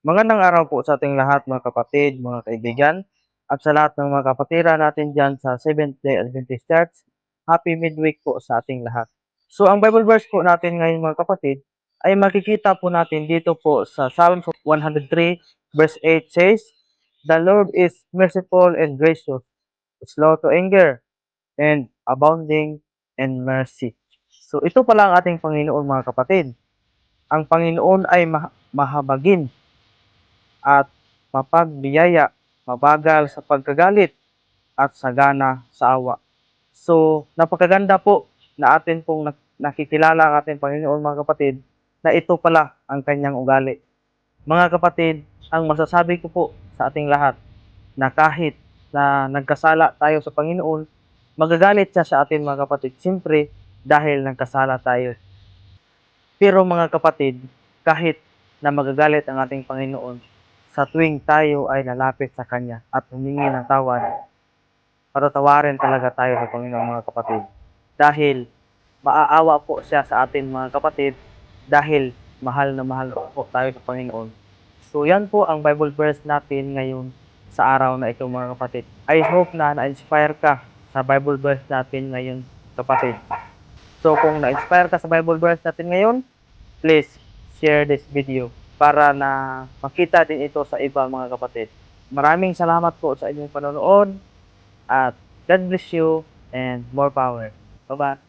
Magandang araw po sa ating lahat mga kapatid, mga kaibigan, at sa lahat ng mga kapatira natin dyan sa Seventh-day Adventist Church. Happy midweek po sa ating lahat. So ang Bible verse po natin ngayon mga kapatid ay makikita po natin dito po sa Psalm 103 verse 8 says, "The Lord is merciful and gracious, slow to anger, and abounding in mercy." So ito pala ang ating Panginoon mga kapatid. Ang Panginoon ay mahabagin at mapagbiyaya, mabagal sa pagkagalit at sagana sa awa. So, napakaganda po na atin pong nakikilala ang ating Panginoon mga kapatid na ito pala ang kanyang ugali. Mga kapatid, ang masasabi ko po sa ating lahat na kahit na nagkasala tayo sa Panginoon, magagalit siya sa atin mga kapatid, siyempre dahil nagkasala tayo. Pero mga kapatid, kahit na magagalit ang ating Panginoon, sa tuwing tayo ay lalapit sa Kanya at humingi ng tawad, patatawarin talaga tayo sa Panginoon mga kapatid. Dahil maaawa po siya sa atin mga kapatid dahil mahal na mahal po tayo sa Panginoon. So yan po ang Bible verse natin ngayon sa araw na ito mga kapatid. I hope na na-inspire ka sa Bible verse natin ngayon kapatid. So kung na-inspire ka sa Bible verse natin ngayon, please share this video para na makita din ito sa iba mga kapatid. Maraming salamat po sa inyong panonood at God bless you and more power. Bye-bye.